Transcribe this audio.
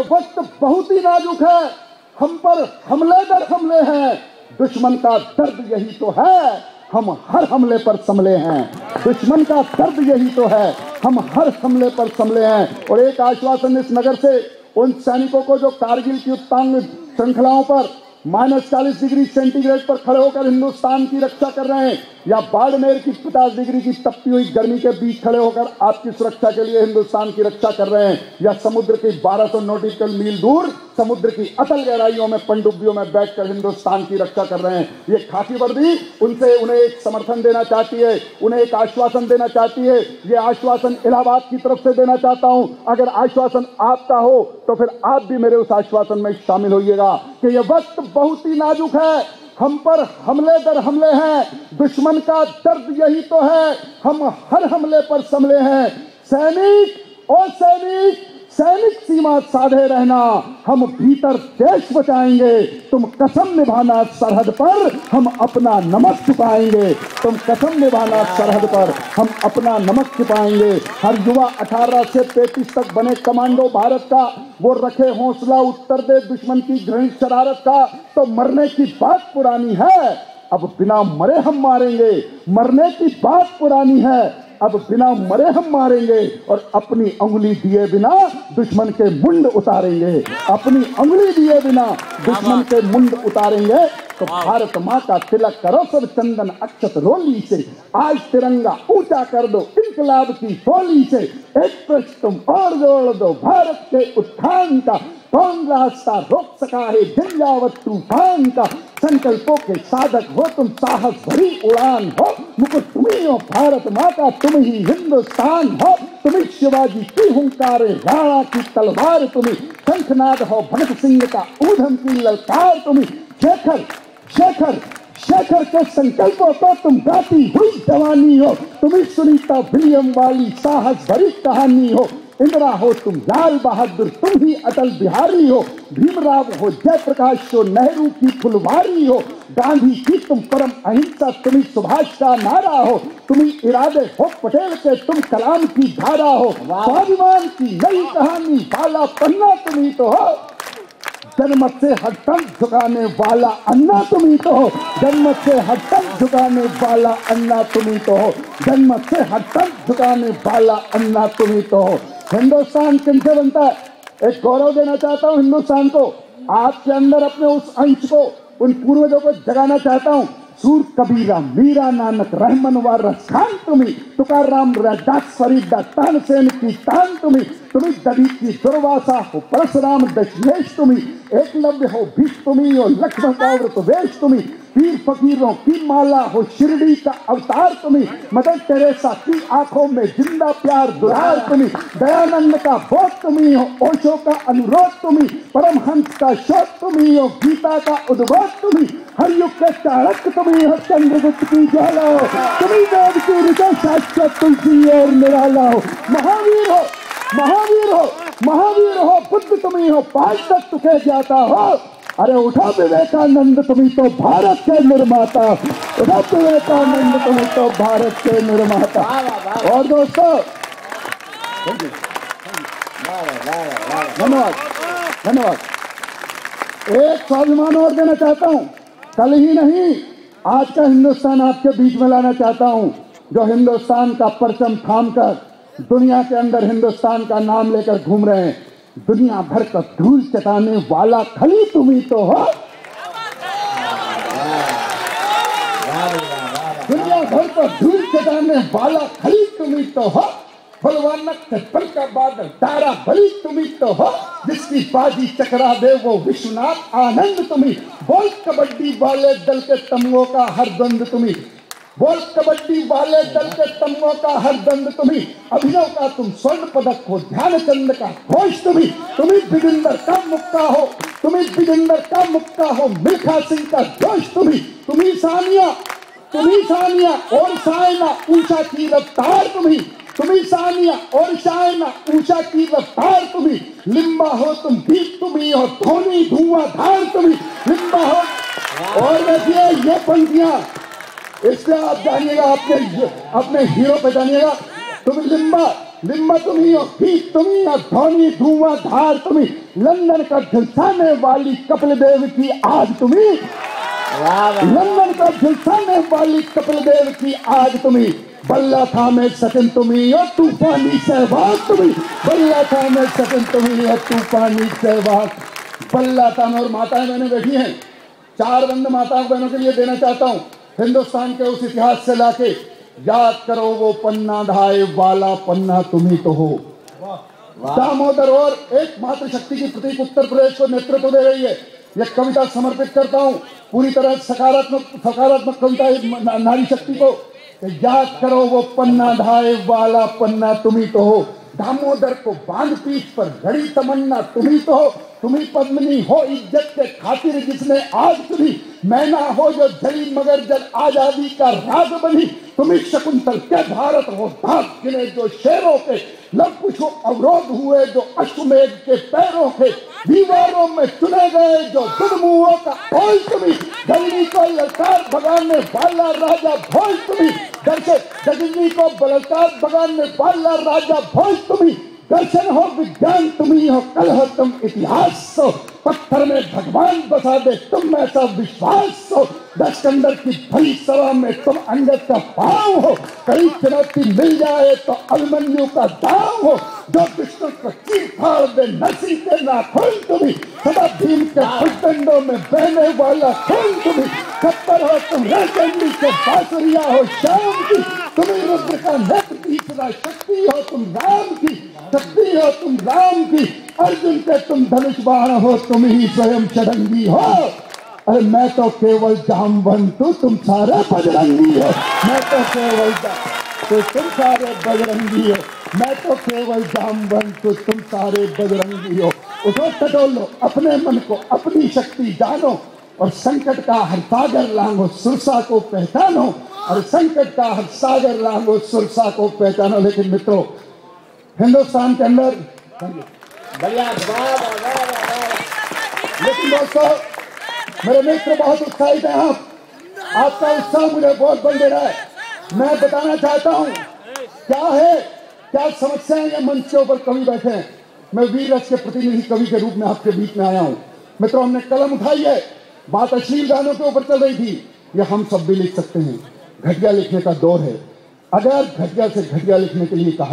वक्त बहुत ही नाजुक है, हम पर हमले दर हमले हैं, दुश्मन का दर्द यही तो है, हम हर हमले पर संभले हैं। दुश्मन का दर्द यही तो है, हम हर हमले पर संभले हैं। और एक आश्वासन इस नगर से उन सैनिकों को जो कारगिल की उत्तांग श्रृंखलाओं पर -40 डिग्री सेंटीग्रेड पर खड़े होकर हिंदुस्तान की रक्षा कर रहे हैं, या बाड़मेर की 50 डिग्री की तपती हुई गर्मी के बीच खड़े होकर आपकी सुरक्षा के लिए हिंदुस्तान की रक्षा कर रहे हैं, या समुद्र की 1200 नॉटिकल मील दूर समुद्र की अतल गहराइयों में पनडुब्बियों में बैठकर हिंदुस्तान की रक्षा कर रहे हैं। ये खाकी वर्दी उनसे उन्हें एक समर्थन देना चाहती है, उन्हें एक आश्वासन देना चाहती है। ये आश्वासन इलाहाबाद की तरफ से देना चाहता हूं। अगर आश्वासन आपका हो तो फिर आप भी मेरे उस आश्वासन में शामिल होइएगा कि यह वक्त बहुत ही नाजुक है, हम पर हमले दर हमले हैं, दुश्मन का दर्द यही तो है, हम हर हमले पर संभले हैं। सैनिक और सैनिक सैनिक सीमा साधे रहना, हम भीतर देश बचाएंगे, तुम कसम निभाना सरहद पर, हम अपना नमक छुपाएंगे। तुम कसम निभाना सरहद पर, हम अपना नमक छुपाएंगे। हर युवा 18 से 33 तक बने कमांडो भारत का, वो रखे हौसला, उत्तर दे दुश्मन की घृणित शरारत का। तो मरने की बात पुरानी है, अब बिना मरे हम मारेंगे। मरने की बात पुरानी है, अब बिना मरे हम मारेंगे, और अपनी उंगली दिए बिना दुश्मन के मुंड उतारेंगे। अपनी उंगली दिए बिना दुश्मन के मुंड उतारेंगे। तो भारत माँ का तिलक करो सब चंदन अक्षत रोली से, आज तिरंगा ऊंचा कर दो इनकलाब की होली से। एक प्रश्न तुम और जोड़ दो भारत के उत्थान का, कौन रास्ता रोक सका है झंझावत तूफान का। संकल्पों के साधक हो तुम, साहस भरी उड़ान हो, मुकुट तुम्ही हो भारत माँ का, तुम ही हिंदुस्तान हो। तुम्ही शिवाजी की हुंकार, राणा की तलवार तुम्ही, शंखनाद हो भगत सिंह का, ऊधम की ललकार तुम्ही। शेखर शेखर शेखर के संकल्पों को तुम गाती हुई जवानी हो, तुम्ही सुनीता विलियम वाली साहस भरी कहानी हो। इंदिरा हो तुम लाल बहादुर, तुम ही अटल बिहारी हो। भीमराव हो जयप्रकाश हो, नेहरू की फुलवारी हो। गांधी की तुम परम अहिंसा, तुम्ही सुभाष का नारा हो। तुम्ही इरादे हो पटेल के, तुम कलाम की धारा हो। स्वाभिमान की नई कहानी वाला पन्ना तुम्ही तो हो, जनमत से हर तन झुकाने वाला अन्ना तुम्ही तो हो। जनमत से हर तन झुकाने वाला अन्ना तुम्ही तो हो। जनमत से हर तन झुकाने वाला अन्ना तुम्ही तो हो। हिंदुस्तान किनसे बनता है? एक गौरव देना चाहता हूँ हिंदुस्तान को, आपके अंदर अपने उस अंश को, उन पूर्वजों को जगाना चाहता हूँ। सूर कबीरा, मीरा, नानक, रहमन व रखान तुम्ही, तुकाराम, रैदास, फरीदा, तानसेन की तान तुम्ही। तुम्ही दधी की दुर्वासा हो, परशुराम दशमेश तुम्ही। एकलव्य हो, भीष्म तुम्ही हो, लक्ष्मण का व्रत वेश तुम्ही। पीर फकीरों की माला हो, शिरडी का अवतार तुम्ही। मदर टेरेसा की आंखों में जिंदा प्यार दुलार तुम्ही। दयानंद का बोध तुम्ही हो, ओशो का अनुरोध तुम्ही। परमहंस का शोध तुम्ही हो, गीता का उद्बोध तुम्ही। हर युग के चाणक्य तुम्ही हो, चंद्रगुप्त की ज्वाला हो। तुम्ही वेद की ऋचा शाश्वत तुलसी और निराला हो। महावीर हो, महावीर हो, महावीर हो, बुद्ध तुम्ही हो, पांच तत्व के ज्ञाता हो। अरे उठा विवेकानंद तुम्ही तो भारत के निर्माता, उठा विवेकानंद तुम्ही तो भारत के निर्माता। और दोस्तों धन्यवाद धन्यवाद। एक स्वाभिमान और देना चाहता हूं, कल ही नहीं आज का हिंदुस्तान आपके बीच में लाना चाहता हूं, जो हिंदुस्तान का परचम थाम कर दुनिया के अंदर हिंदुस्तान का नाम लेकर घूम रहे हैं। दुनिया भर का धूल चटाने वाला खली तुम्ही तो हो। दुनिया भर का धूल चटाने वाला खली तुम्ही तो हो। बलवानक के पल का बादल तारा बली तुम्ही तो हो। जिसकी बाजी चकरा दे वो विश्वनाथ आनंद तुम्ही। बोल कबड्डी वाले दल के तमगों का हर द्वंद तुम्ही। बोल कबड्डी वाले दल के तमगों का हर द्वंद तुम्ही। अभिनव का तुम स्वर्ण पदक हो, ध्यानचंद का घोष तुम्ही। तुम्ही बिजेंद्र का मुक्का हो, तुम्ही बिजेंद्र का मुक्का हो। मिल्खा सिंह का जोश तुम्ही। तुम्ही सानिया और सायना ऊंचा की रफ्तार तुम्ही। तुम्ही सानिया और सायना ऊंचा की रफ्तार तुम्ही। लिम्बा हो तुम, दीप तुम्ही हो, धोनी धुआंधार तुम्ही। लिम्बा हो। और देखिए ये पंक्तियां, इससे आप जानिएगा, अपने हीरो पे जानिएगा। तुम लिम्बा लिम्मा तुम्ही हो, गीत तुम्ही हो, ध्वनि धुआंधार तुम्ही, लंदन का झुलसाने वाली कपिल देव की आग तुम्ही, लंदन का झुलसाने वाली कपिल देव की आग तुम्ही, बल्ला था में सचिन तुम्ही हो, तूफानी सहवाग तुम्ही, बल्ला था में सचिन तुम्ही हो, तूफानी सहवाग। बल्ला था में। और माताएं बहनें बैठी हैं, 4 बंद माताओं बहनों के लिए देना चाहता हूं, हिंदुस्तान के उस इतिहास से लाके। याद करो वो पन्ना ढाए वाला पन्ना तुम्ही तो हो। दामोदर और एकमात्र शक्ति की प्रतीक उत्तर प्रदेश को नेतृत्व दे रही है। यह कविता समर्पित करता हूं पूरी तरह सकारात्मक कविता है नारी शक्ति को। याद करो वो पन्ना ढाए वाला पन्ना तुम्ही तो हो। दामोदर को बांध पीठ पर घड़ी तमन्ना तुम्ही तो हो। तुम्ही पद्मिनी हो इज्जत के खातिर जिसने आज तुम्ही मैना हो जो जली मगर जल आजादी का राग बनी। तुम्ही शकुंतल के भारत हो धाक गिने जो शेरों के लव कुछ अवरोध हुए जो अश्वमेध के पैरों के दीवारों में चुने गए जो दुर्मुहों का ओल तुम्ही। गजनी को ललकार भगाने वाला राजा भोज तुम्ही। गजनी को बलात्कार भगाने वाला राजा भोज तुम्ही। दर्शन हो विज्ञान तुम्ही हो, कल हो तुम इतिहास हो। पत्थर में भगवान बसा दे तुम ऐसा विश्वास हो। 10 कंदर की भरी सभा में तुम अंगद का पांव हो। कई चुनौती मिल जाए तो अभिमन्यु का दाव हो। जो दुश्मन को चीर फाड़ दे नसी के नाखून तुम्ही। सदा भीम के फुटडंडों में बहने वाला खून तुम्ही। खप्पर हो तुम राजचंडी के बांसुरिया हो शाम की। तुम्ही रुद्र का नेत्र तीसरा शक्ति हो तुम राम की। शक्ति हो तुम राम की। अर्जुन के तुम धनुष बाण हो तुम ही स्वयं षडंगी हो। अरे मैं तो केवल जामवंतु तुम सारे बजरंगी हो। मैं तो केवल तुम सारे बजरंगी हो। मैं तो केवल जामवंतु तुम सारे बजरंगी हो। उठो टटोल लो अपने मन को अपनी शक्ति जानो और संकट का हर सागर लांघो सुरसा को पहचानो। और संकट का हर सागर लांघो सुरसा को पहचानो। लेकिन मित्रों हिंदुस्तान के अंदर लेकिन दोस्तों मेरे मित्र बहुत उत्साहित हैं। आपका उत्साह मुझे बहुत बल दे रहा है। मैं बताना चाहता हूं क्या है क्या समस्याएं या मंच के ऊपर कवि बैठे हैं। मैं वीर रस के प्रतिनिधि कवि के रूप में आपके बीच में आया हूं। मित्रों हमने कलम उठाई है। बात अश्लील गानों के ऊपर चल रही थी। ये हम सब भी लिख सकते हैं। घटिया लिखने का दौर है। अगर घटिया से घटिया लिखने के लिए कहा